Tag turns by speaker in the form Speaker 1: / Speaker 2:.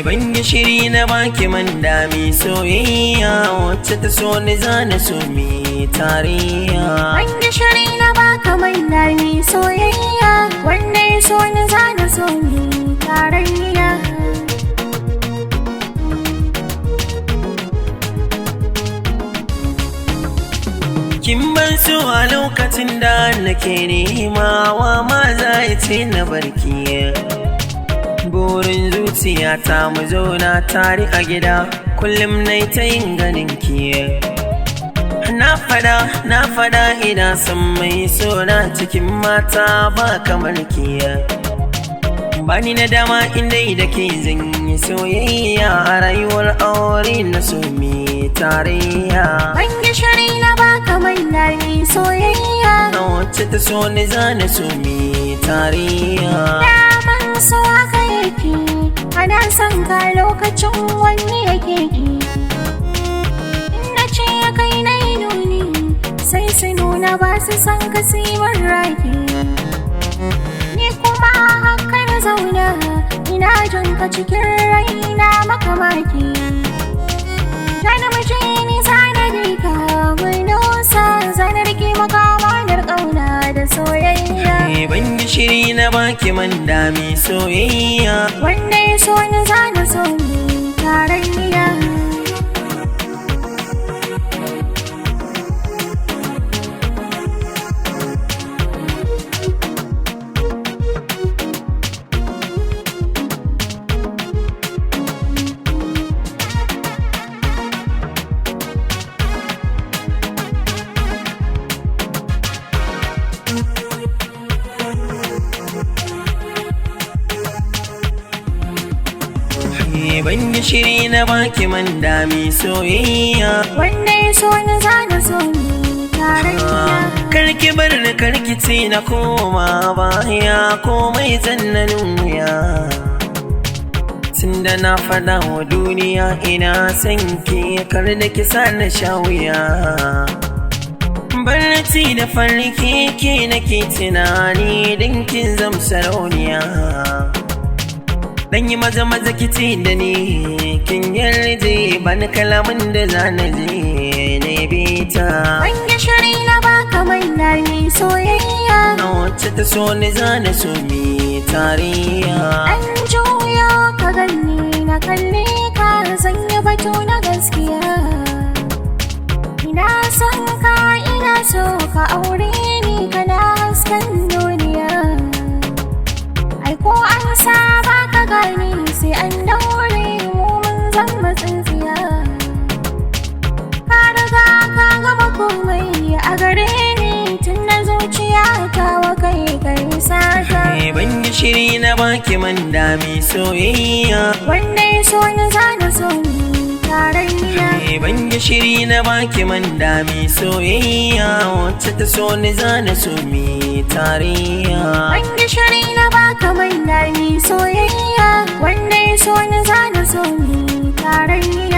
Speaker 1: ban gishiri na baki man dami soyayya wacce ta so ni zana so mi tarayya.
Speaker 2: Ban gishiri na baka man dami soyayya wanda ya so ni zana so mi tarayya.
Speaker 1: Kin ban so a lokacin da nake nema wa ma za ya ce na barki. Burin zuciyata mu zauna tare a gida kullum nai ta yin ganin ki. Na fada ina son mai sona cikin mata ba kamar ki. Bani na dama inda da ke zan yi soyayya a rayuwar aure na so mi tarayya.
Speaker 2: Ban gishiri na baka man dami soyayya
Speaker 1: wacce ta so ni zana so mi tarayya.
Speaker 2: Daman so haka yake ana son ka lokacin wani yake ki. Inda ce ya kai na yi nuni sai su nuna ba su san kasiwar raki. Ni kuma haka na zauna ina jin ka cikin raina makamaki. Jana mace ni sanadi ka mai dosa zanar ki makamanar ƙauna da soyayya.
Speaker 1: Ban gishiri na baki man dami soyayya
Speaker 2: wanda ya so ni zana so ni tarayya.
Speaker 1: Ban gishiri na baki man dami soyayya
Speaker 2: wanda ya so ni zana so ni tarayya.
Speaker 1: Karki bar ni karki ce na koma baya komai zannanin wuya. Tunda na fada wa duniya ina son ki kar da ki sa na sha wuya. Barci da farki ke nake tunani don kin zam sarauniya. Dan yi maza kici da ni kin yarje ban kalamin da zana je ne bita.
Speaker 2: Ban gishiri na baka man dami soyayya
Speaker 1: wacce ta so ni zana so mi tarayya.
Speaker 2: An juyo ka ganni na kalle ka sanya batu na gaskiya. Ina son ka ina so ka aure ni kana hasken duniya. Ai ko an saba ka gani sai an daure mu mun zama tsintsiya. Ka riga ka gama komai a gare ni tun na zuciya ta wa kai kai sata.
Speaker 1: Ban gishiri na baki man dami soyayya
Speaker 2: wanda ya so ni zana so ni tarayya.
Speaker 1: Ban gishiri na baki man dami soyayya wacce ta so ni zana so mi tarayya.
Speaker 2: Ban gishiri na baka man dami soyayya wanda ya so ni zana so ni tarayya.